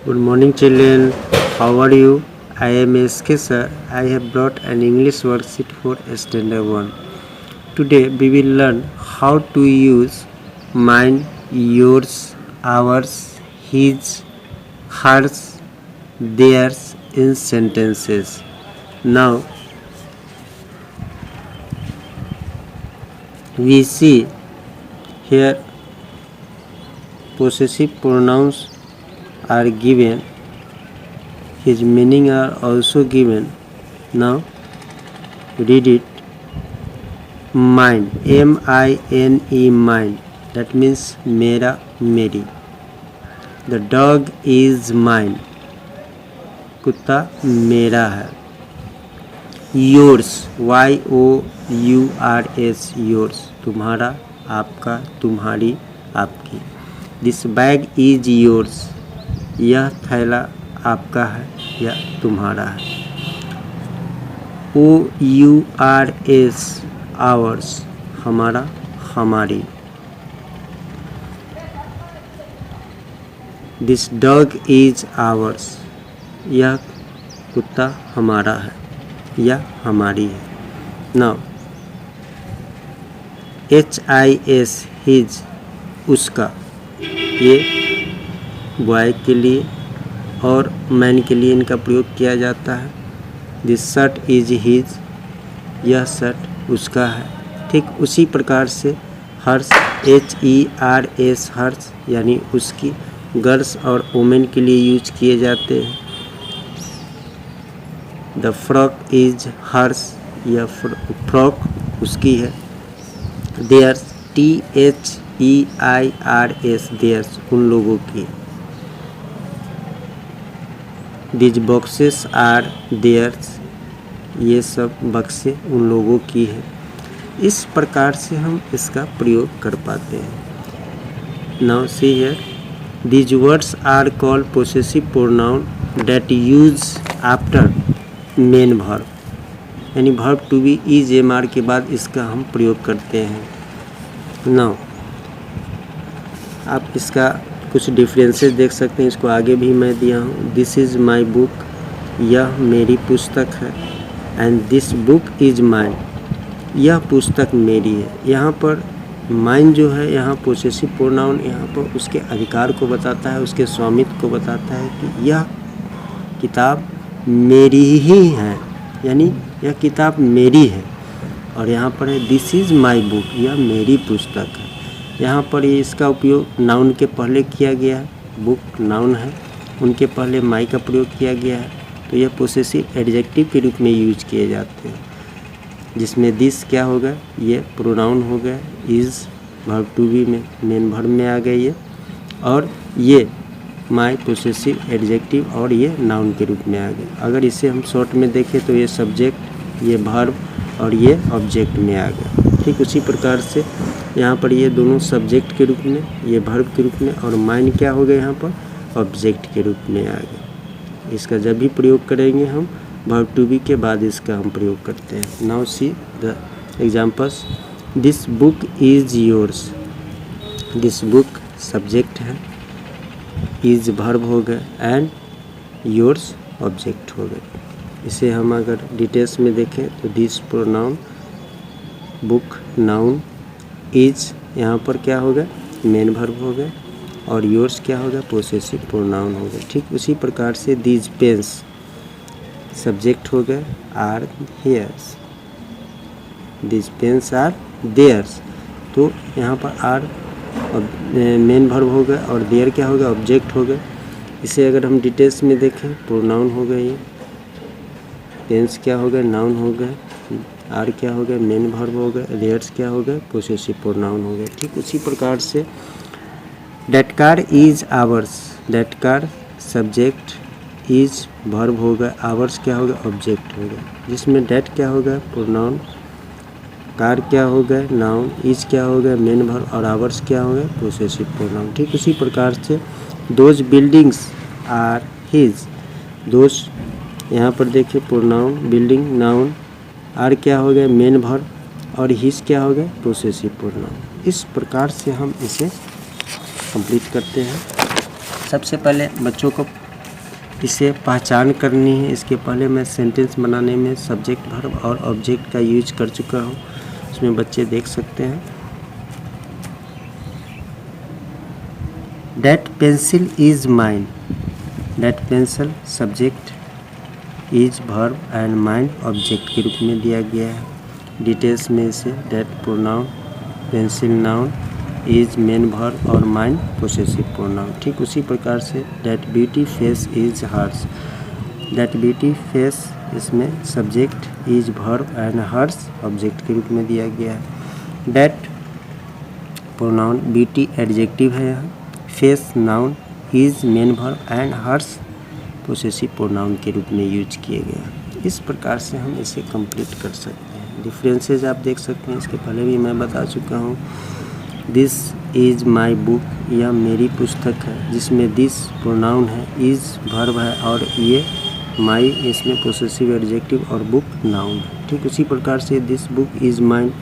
Good morning, children. How are you? I am SK sir. I have brought an English worksheet for Standard 1. Today we will learn how to use mine, yours, ours, his, hers, theirs in sentences. Now we see here possessive pronouns are given, his meaning are also given. Now read it. Mine, M-I-N-E, mine, that means मेरा, मेरी. The dog is mine, कुत्ता मेरा है. Yours, Y-O-U-R-S, yours, तुम्हारा, आपका, तुम्हारी, आपकी. This bag is yours, यह थैला आपका है या तुम्हारा है. O-U-R-S, ours, हमारा, हमारी. This dog is ours, यह कुत्ता हमारा है या हमारी है. Now H-I-S, his, उसका, ये बॉय के लिए और मैन के लिए इनका प्रयोग किया जाता है. दिस शर्ट इज हिज, यह शर्ट उसका है. ठीक उसी प्रकार से हर्ष, H-E-R-S, हर्ष यानी उसकी. गर्ल्स और वुमेन के लिए यूज किए जाते हैं. द फ्रॉक इज हर्ष, यह फ्रॉक उसकी है. देयर्स, T-H-E-I-R-S, देयर्स उन लोगों की. These boxes are theirs, ये सब बक्से उन लोगों की है. इस प्रकार से हम इसका प्रयोग कर पाते हैं. Now see here, these words are called possessive pronoun that use after main verb, यानी verb to be is MR के बाद इसका हम प्रयोग करते हैं. Now आप इसका कुछ डिफरेंसेस देख सकते हैं. इसको आगे भी मैं दिया हूँ. दिस इज़ माई बुक, यह मेरी पुस्तक है. And this book is mine, यह पुस्तक मेरी है. यहाँ पर माइन जो है, यहाँ पोसेसिव प्रोनाउन यहाँ पर उसके अधिकार को बताता है, उसके स्वामित्व को बताता है कि यह किताब मेरी ही है, यानी यह किताब मेरी है. और यहाँ पर है दिस इज़ माई बुक, यह मेरी पुस्तक है. यहाँ पर ये इसका उपयोग नाउन के पहले किया गया है. बुक नाउन है, उनके पहले माई का प्रयोग किया गया है. तो यह पोसेसिव एडजेक्टिव के रूप में यूज किए जाते हैं, जिसमें दिस क्या होगा, ये प्रोनाउन हो गया. इज़ वर्ब टू बी में मेन वर्ब में आ गई है. और ये माई पोसेसिव एडजेक्टिव और ये नाउन के रूप में आ गया. अगर इसे हम शॉर्ट में देखें तो ये सब्जेक्ट, ये वर्ब और ये ऑब्जेक्ट में आ गया. ठीक उसी प्रकार से यहाँ पर ये दोनों सब्जेक्ट के रूप में, ये वर्ब के रूप में, और माइन क्या हो गया यहाँ पर ऑब्जेक्ट के रूप में आ गया. इसका जब भी प्रयोग करेंगे हम वर्ब टू बी के बाद इसका हम प्रयोग करते हैं. Now see the examples. This book is yours, this book subject है, इज़ वर्ब हो गया एंड योर्स ऑब्जेक्ट हो गया. इसे हम अगर डिटेल्स में देखें तो this pronoun, book noun, is यहाँ पर क्या होगा मेन वर्ब हो गया, और योर्स क्या होगा पोसेसिव प्रोनाउन हो गया. ठीक उसी प्रकार से दीज पेन्स सब्जेक्ट हो गया, are hers. These pens are theirs, तो यहाँ पर आर मेन वर्ब हो गया और देयर क्या होगा ऑब्जेक्ट हो गया. इसे अगर हम डिटेल्स में देखें प्रोनाउन हो गया, ये पेन्स क्या हो गया नाउन हो गया, आर क्या हो गया मेन वर्ब हो गया, देयर्स क्या हो गया पोसेसिव प्रोनाउन हो गया. ठीक उसी प्रकार से that car is hours, that car subject, is verb हो गया, आवर्स क्या हो गया ऑब्जेक्ट हो गया, जिसमें दैट क्या हो गया प्रोनाउन, कार क्या हो गया नाउन, इज क्या हो गया मेन वर्ब और आवर्स क्या हो गया पोसेसिव प्रोनाउन. ठीक उसी प्रकार से those buildings are his, those यहाँ पर देखिए प्रोनाउन, बिल्डिंग नाउन, आर क्या हो गया मेन वर्ब और हिज क्या हो गया पोसेसिव प्रोनाउन. इस प्रकार से हम इसे कंप्लीट करते हैं. सबसे पहले बच्चों को इसे पहचान करनी है। इसके पहले मैं सेंटेंस बनाने में सब्जेक्ट वर्ब और ऑब्जेक्ट का यूज कर चुका हूँ, इसमें बच्चे देख सकते हैं। That pencil is mine, that pencil subject, is verb and mine object के रूप में दिया गया है। डिटेल्स में इसे that pronoun, pencil noun, is main verb और माइन पोसेसिव प्रोनाउन। ठीक उसी प्रकार से that beauty face is hers, that beauty face इसमें subject, is verb and hers object के रूप में दिया गया है। दैट प्रोनाउन, ब्यूटी एडजेक्टिव है यहाँ, face noun, is main verb and hers possessive pronoun के रूप में यूज किए गए। इस प्रकार से हम इसे कंप्लीट कर सकते हैं। डिफरेंसेस आप देख सकते हैं, इसके पहले भी मैं बता चुका हूँ। दिस इज़ माई बुक, यह मेरी पुस्तक है, जिसमें दिस प्रोनाउन है, इज़ वर्ब है और ये माई इसमें पोसेसिव एडजेक्टिव और बुक नाउन है। ठीक उसी प्रकार से दिस बुक इज़ माइन,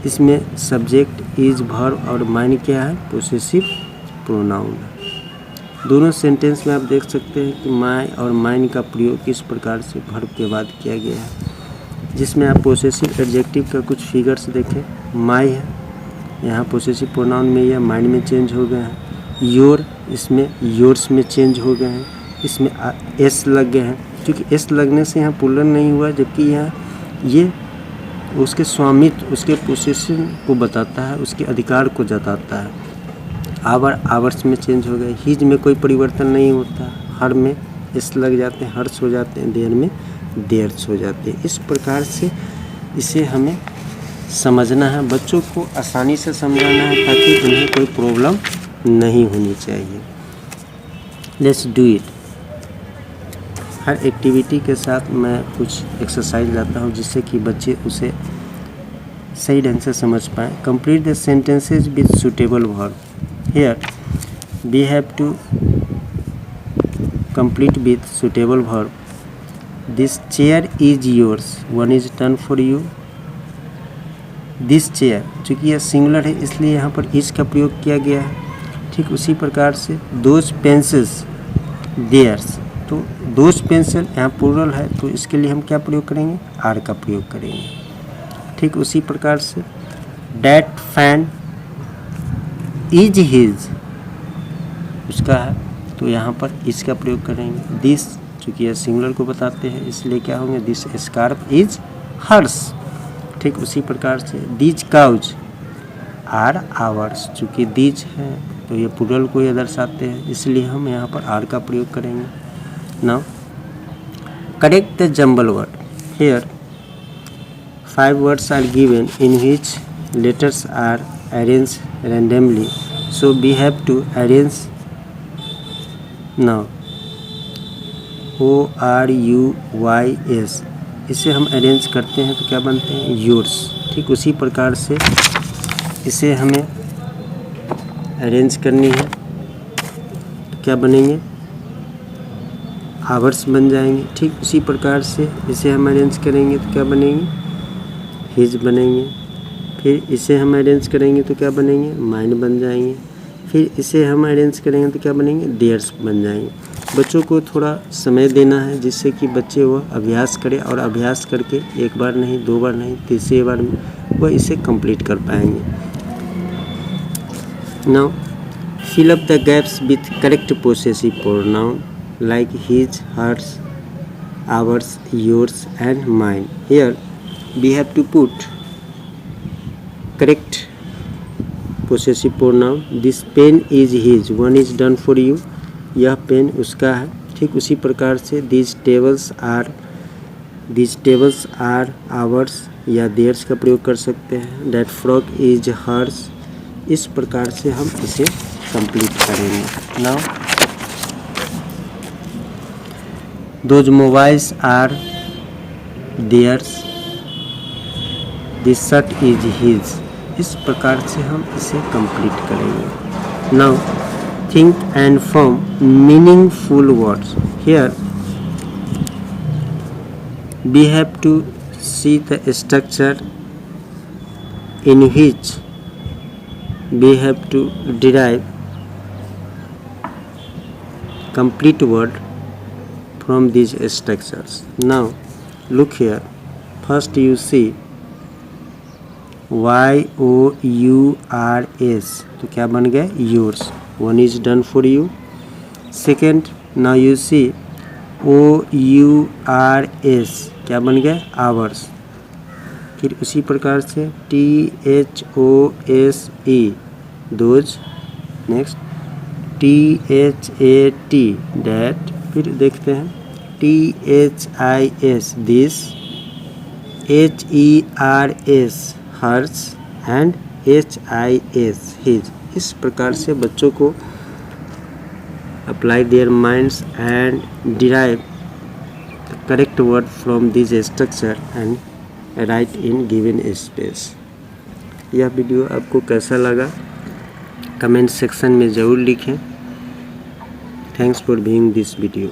इसमें सब्जेक्ट, इज़ वर्ब और माइन क्या है, पोसेसिव प्रोनाउन है। दोनों सेंटेंस में आप देख सकते हैं कि माई और माइन का प्रयोग किस प्रकार से वर्ब के बाद किया गया है। जिसमें आप पोसेसिव एडजेक्टिव का कुछ फिगर्स देखें, माई है, यहाँ पोसेसिव प्रोनाउन में या माइन में चेंज हो गए हैं। योर, इसमें योर्स में चेंज हो गए हैं, इसमें एस लग गए हैं। क्योंकि एस लगने से यहाँ पुलर नहीं हुआ, जबकि यहाँ ये उसके स्वामित्व, उसके पोसेशन को बताता है, उसके अधिकार को जताता है। आवर, आवर्स में चेंज हो गए। हिज में कोई परिवर्तन नहीं होता, हर में एस लग जाते हैं, हर्ष हो जाते हैं, देयर में देयर्स हो जाते हैं। इस प्रकार से इसे हमें समझना है, बच्चों को आसानी से समझाना है ताकि उन्हें कोई प्रॉब्लम नहीं होनी चाहिए। Let's do it. Her activity के साथ मैं कुछ एक्सरसाइज लाता हूँ जिससे कि बच्चे उसे सही ढंग से समझ पाएँ। Complete the sentences with suitable verb. Here we have to complete with suitable verb. This chair is yours. One is done for you. This chair, चूँकि यह सिंगुलर है इसलिए यहाँ पर is का प्रयोग किया गया है। ठीक उसी प्रकार से those pencils, theirs, तो those pencil यहाँ प्लूरल है तो इसके लिए हम क्या प्रयोग करेंगे, are का प्रयोग करेंगे। ठीक उसी प्रकार से that fan इज हिज, उसका है तो यहाँ पर इसका प्रयोग करेंगे। दिस, चूँकि यह सिंगुलर को बताते हैं इसलिए क्या होंगे, दिस स्कार्फ इज हर्स। ठीक उसी प्रकार से दीज काउज आर आवर्स, चूँकि दीज है तो ये प्लूरल को ये दर्शाते हैं इसलिए हम यहाँ पर आर का प्रयोग करेंगे। Now correct the jumble word. Here 5 words are given in which letters are arranged randomly, so we have to arrange now ORUYS, इसे हम अरेंज करते हैं तो क्या बनते हैं, योर्स। ठीक उसी प्रकार से इसे हमें अरेंज करनी है तो क्या बनेंगे, आवर्स बन जाएंगे। ठीक उसी प्रकार से इसे हम अरेंज करेंगे तो क्या बनेंगे, हिज बनेंगे। फिर इसे हम अरेंज करेंगे तो क्या बनेंगे, माइन बन जाएंगे। फिर इसे हम अरेंज करेंगे तो क्या बनेंगे, देयर्स बन जाएंगे। बच्चों को थोड़ा समय देना है जिससे कि बच्चे वह अभ्यास करें और अभ्यास करके एक बार नहीं, 2 बार नहीं, तीसरी बार में वह इसे कंप्लीट कर पाएंगे। Now fill up the gaps with correct possessive pronoun like his, hers, ours, yours and mine. Here we have to put correct possessive pronoun. This pen is his. One is done for you. यह pen उसका है। ठीक उसी प्रकार से these tables are ours या theirs का प्रयोग कर सकते हैं। That frog is hers. इस प्रकार से हम इसे कंप्लीट करेंगे। Now those mobiles are theirs. This shirt is his. इस प्रकार से हम इसे कंप्लीट करेंगे। Now think and form meaningful words. Here we have to see the structure in which we have to derive complete word from these structures. Now look here. First you see YOURS, तो क्या बन गया? yours. One is done for you. Second, now you see OURS, क्या बन गया? ours. फिर उसी प्रकार से THOSE, those. Next THAT, that. फिर देखते हैं THIS, this. HERS, hers, and HIS, his. इस प्रकार से बच्चों को apply their minds and derive the correct word from this structure and write in given space. यह वीडियो आपको कैसा लगा कमेंट सेक्शन में ज़रूर लिखें. Thanks for viewing this video.